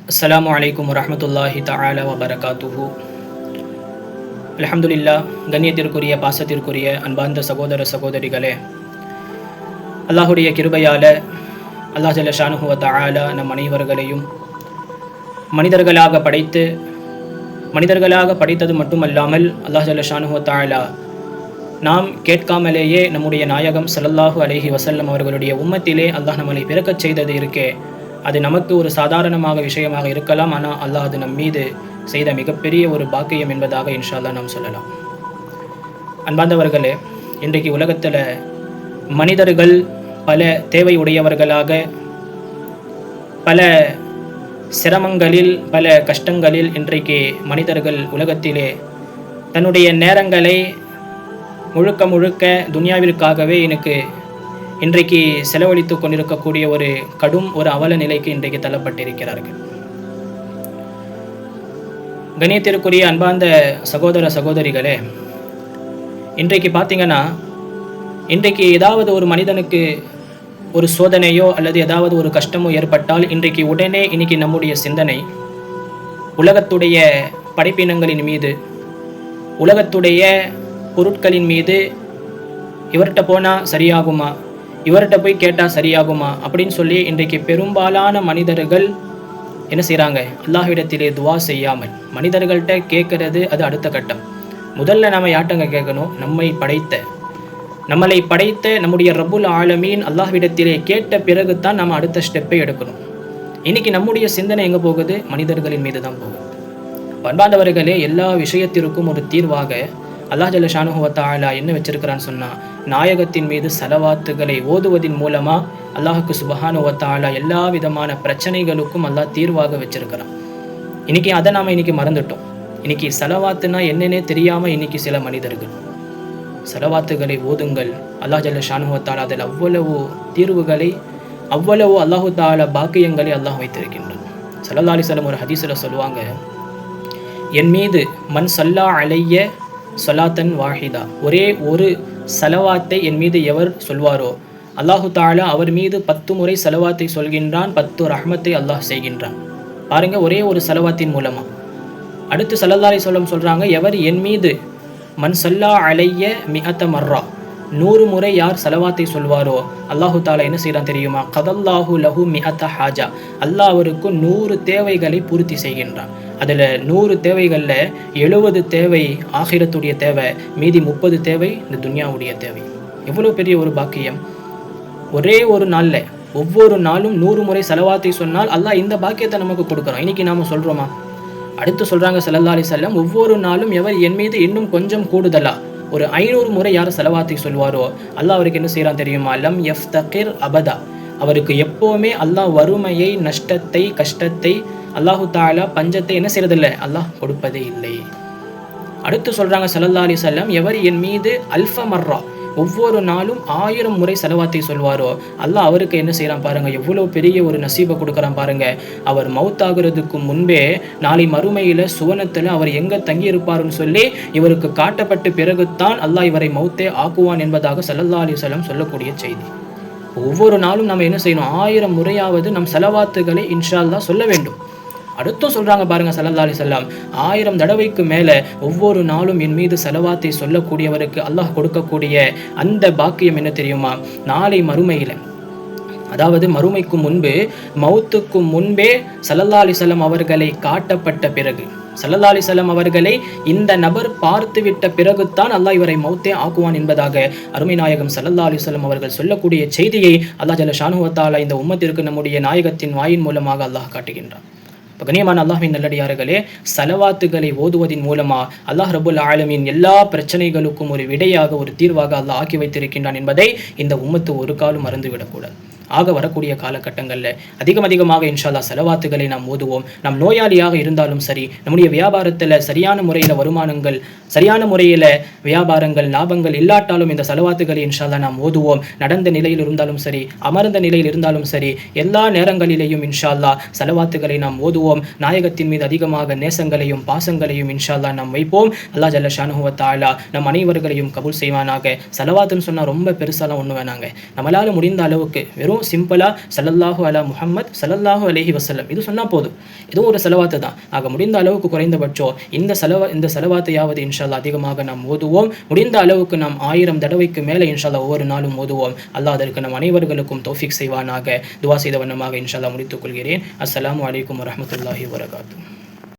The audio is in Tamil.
அஸ்ஸலாமு அலைக்கும் வரஹ்மத்துல்லாஹி தஆலா வபரகாத்துஹு. அல்ஹம்துலில்லாஹ். கண்ணியத்திற்குரிய பாசத்திற்குரிய அன்பார்ந்த சகோதர சகோதரிகளே, அல்லாஹுடைய கிருபையால அல்லாஹ் ஜல்ல ஷானுஹு வ தஆலா நம் அனைவர்களையும் மனிதர்களாக படைத்தது மட்டுமல்லாமல் அல்லாஹ் ஜல்ல ஷானுஹு வ தஆலா நாம் கேட்காமலேயே நம்முடைய நாயகம் ஸல்லல்லாஹு அலைஹி வஸல்லம் அவர்களுடைய உம்மத்திலே அல்லாஹ் நம்மளை பிறக்கச் செய்தது இருக்கே, அது நமக்கு ஒரு சாதாரணமாக விஷயமாக இருக்கலாம். ஆனால் அல்லாஹ் அது நம் மீது செய்த மிகப்பெரிய ஒரு பாக்கியம் என்பதாக இன்ஷா அல்லாஹ் நாம் சொல்லலாம். அன்பார்ந்தவர்களே, இன்றைக்கு உலகத்தில் மனிதர்கள் பல தேவை உடையவர்களாக, பல சிரமங்களில், பல கஷ்டங்களில் இன்றைக்கு மனிதர்கள் உலகத்திலே தன்னுடைய நேரங்களை முழுக்க முழுக்க துனியாவிற்காகவே இன்றைக்கு செலவழித்து கொண்டிருக்கக்கூடிய ஒரு அவல நிலைக்கு இன்றைக்கு தள்ளப்பட்டிருக்கிறார்கள். கணியத்திற்குரிய அன்பார்ந்த சகோதர சகோதரிகளே, இன்றைக்கு பார்த்தீங்கன்னா, இன்றைக்கு ஏதாவது ஒரு மனிதனுக்கு ஒரு சோதனையோ அல்லது ஏதாவது ஒரு கஷ்டமோ ஏற்பட்டால் இன்றைக்கு உடனே நம்முடைய சிந்தனை உலகத்துடைய படைப்பினங்களின் மீது, உலகத்துடைய பொருட்களின் மீது, இவர்கிட்ட போனால் சரியாகுமா, இவர்கிட்ட போய் கேட்டால் சரியாகுமா அப்படின்னு சொல்லி இன்றைக்கு பெரும்பாலான மனிதர்கள் என்ன செய்கிறாங்க, அல்லாஹ்விடத்திலே துவா செய்யாமல் மனிதர்கள்ட்ட கேட்கறது அது அடுத்த கட்டம். முதல்ல நாம் யார்ட்டங்க கேட்கணும்? நம்மளை படைத்த நம்முடைய ரப்புல் ஆலமீன் அல்லாஹ்விடத்திலே கேட்ட பிறகு தான் நம்ம அடுத்த ஸ்டெப்பை எடுக்கணும். இன்னைக்கு நம்முடைய சிந்தனை எங்கே போகுது? மனிதர்களின் மீது தான் போகுது. அன்பார்ந்தவர்களே, எல்லா விஷயத்திற்கும் ஒரு தீர்வாக அல்லாஹ் ஜல்ல ஷானுஹு வ தஆலா என்ன வச்சிருக்கிறான்னு சொன்னால், நாயகத்தின் மீது சலவாத்துகளை ஓதுவதின் மூலமாக அல்லாஹுக்கு சுப்ஹானஹு வ தஆலா எல்லா விதமான பிரச்சனைகளுக்கும் அல்லாஹ் தீர்வாக வச்சிருக்கிறான். இன்னைக்கு அதை நாம் மறந்துட்டோம். இன்னைக்கு சலவாத்துனா என்னன்னே தெரியாமல் இன்னைக்கு சில மனிதர்கள் சலவாத்துகளை ஓதுங்கள், அல்லாஹ் ஜல்ல ஷானுஹு வ தஆலா அதில் அவ்வளவு தீர்வுகளை, அவ்வளவு அல்லாஹு தஆலா பாக்கியங்களை அல்லாஹ் வைத்திருக்கின்றான். ஸல்லல்லாஹு அலைஹி வஸல்லம் ஒரு ஹதீஸில் சொல்லுவாங்க, என் மீது மன் ஸல்லா அலைய ஸலாத்தன் வாஹிதா, ஒரே ஒரு சலவாத்தை என் மீது எவர் சொல்வாரோ அல்லாஹு தஆலா அவர் மீது 10 முறை சலவாத்தை சொல்கின்றான், 10 ரஹ்மத்தை அல்லாஹ் செய்கின்றான். பாருங்க, ஒரே ஒரு சலவாத்தின் மூலமா. அடுத்து ஸல்லல்லாஹு அலைஹி வஸல்லம் சொல்றாங்க, எவர் என் மீது மன் ஸல்லா அலைய மிஅத மர்ரா, 100 முறை யார் சலவாத்தை சொல்வாரோ அல்லாஹு தஆலா என்ன செய்யறான் தெரியுமா? கதல்லாஹு லஹு மிஅத ஹாஜா, அல்லாஹ் அவருக்கு 100 தேவைகளை பூர்த்தி செய்கின்றான். அதில் 100 தேவைகளில் 70 தேவை ஆகிரத்துடைய தேவை, மீதி 30 தேவை இந்த துன்யாவுடைய தேவை. எவ்வளோ பெரிய ஒரு பாக்கியம்! ஒரே ஒரு நாளில், ஒவ்வொரு நாளும் 100 முறை சலவாத்தை சொன்னால் அல்லாஹ் இந்த பாக்கியத்தை நமக்கு கொடுக்குறோம். இன்னைக்கு நாம சொல்கிறோமா? அடுத்து சொல்கிறாங்க ஸல்லல்லாஹு அலைஹி வஸல்லம், ஒவ்வொரு நாளும் எவர் என் மீது இன்னும் கொஞ்சம் கூடுதலா ஒரு 500 முறை யார் சலவாத்தை சொல்வாரோ அல்லாஹ் அவருக்கு என்ன செய்கிறான் தெரியுமா? லம் யஃப்தகிர் அபதா, அவருக்கு எப்போவுமே அல்லாஹ் வறுமையை, நஷ்டத்தை, கஷ்டத்தை, அல்லாஹு தஆலா பஞ்சத்தை என்ன செய்யறதில்லை, அல்லாஹ் கொடுப்பதே இல்லை. அடுத்து சொல்றாங்க ஸல்லல்லாஹு அலைஹி வஸல்லம், எவர் என் மீது அல்ஃப மர்ரா, ஒவ்வொரு நாளும் 1000 முறை சலவாத்தை சொல்வாரோ அல்லாஹ் அவருக்கு என்ன செய்யறான் பாருங்க, எவ்வளவு பெரிய ஒரு நசீபை கொடுக்குறான் பாருங்க. அவர் மௌத்தாகிறதுக்கு முன்பே நாளை மறுமையில சுவனத்துல அவர் எங்க தங்கி இருப்பாருன்னு சொல்லி இவருக்கு காட்டப்பட்ட பிறகுதான் அல்லாஹ் இவரை மௌத்தே ஆக்குவான் என்பதாக ஸல்லல்லாஹு அலைஹி வஸல்லம் சொல்லக்கூடிய செய்தி. ஒவ்வொரு நாளும் நம்ம என்ன செய்யணும்? 1000 முறையாவது நம் சலவாத்துகளை இன்ஷா அல்லாஹ் சொல்ல வேண்டும். அடுத்தும் சொல்றாங்க பாருங்க ஸல்லல்லாஹு அலைஹி வஸல்லம், 1000 தடவைக்கு மேல ஒவ்வொரு நாளும் என் மீது சலவாத்தை சொல்லக்கூடியவருக்கு அல்லாஹ் கொடுக்கக்கூடிய அந்த பாக்கியம் என்ன தெரியுமா? நாளை மறுமையில, அதாவது மறுமைக்கு முன்பு, மௌத்துக்கு முன்பே ஸல்லல்லாஹு அலைஹி வஸல்லம் அவர்களை காட்டப்பட்ட பிறகு, ஸல்லல்லாஹு அலைஹி வஸல்லம் அவர்களை இந்த நபர் பார்த்து விட்ட பிறகுதான் அல்லாஹ் இவரை மௌத்தே ஆக்குவான் என்பதாக அருமை நாயகம் ஸல்லல்லாஹு அலைஹி வஸல்லம் அவர்கள் சொல்லக்கூடிய செய்தியை அல்லாஹ் ஜல்ல ஷானுஹு வ தஆலா இந்த உம்மத்திற்கு நம்முடைய நாயகத்தின் வாயின் மூலமாக அல்லாஹ் காட்டுகின்றான். கண்ணியமான அல்லாஹ்வின் நல்லடியார்களே, சலவாத்துகளை ஓதுவதின் மூலமா அல்லாஹ் ரப்புல் ஆலமீன் எல்லா பிரச்சனைகளுக்கும் ஒரு விடையாக, ஒரு தீர்வாக அல்லாஹ் ஆக்கி வைத்திருக்கின்றான் என்பதை இந்த உம்மத்து ஒரு காலம் மறந்துவிடக்கூடாது. ஆக வரக்கூடிய காலகட்டங்களில் அதிகமாக இன்ஷா அல்லாஹ் சலவாத்துகளை நாம் ஓதுவோம். நாம் நோயாளியாக இருந்தாலும் சரி, நம்முடைய வியாபாரத்தில் சரியான முறையில் வருமானங்கள், சரியான முறையில் வியாபாரங்கள், லாபங்கள் இல்லாட்டாலும் இந்த சலவாத்துகளை இன்ஷா அல்லாஹ் நாம் ஓதுவோம். நடந்த நிலையில் இருந்தாலும் சரி, அமர்ந்த நிலையில் இருந்தாலும் சரி, எல்லா நேரங்களிலேயும் இன்ஷா அல்லாஹ் சலவாத்துகளை நாம் ஓதுவோம். நாயகத்தின் மீது அதிகமாக நேசங்களையும் பாசங்களையும் இன்ஷா அல்லாஹ் நாம் வைப்போம். அல்லாஹ் ஜல்ல ஷானுஹு வ தஆலா நம் அனைவர்களையும் கபூல் செய்வானாக. சலவாத்துன்னு சொன்னால் ரொம்ப பெருசாலாம் ஒன்று வேணாங்க. நம்மளால் முடிந்த அளவுக்கு வெறும் வெறும் சிம்பிளாக ஸல்லல்லாஹு அலா முஹம்மத் ஸல்லல்லாஹு அலைஹி வஸல்லம் இது சொன்னால் போதும். இதுவும் ஒரு செலவாத்து தான். ஆக முடிந்த அளவுக்கு குறைந்தபட்சம் இந்த செலவாத்தையாவது இன்ஷா அல்லாஹ் அதிகமாக நாம் ஓதுவோம். முடிந்த அளவுக்கு நாம் 1000 தடவைக்கு மேலே இன்ஷா அல்லாஹ் ஒவ்வொரு நாளும் ஓதுவோம். அல்லாஹ் அதற்கு நம் அனைவர்களுக்கும் தௌஃபீக் செய்வானாக. துவா செய்த வண்ணமாக இன்ஷா அல்லாஹ் முடித்துக் கொள்கிறேன். அஸ்ஸலாமு அலைக்கும் வரஹ்மத்துல்லாஹி வபரகாத்துஹு.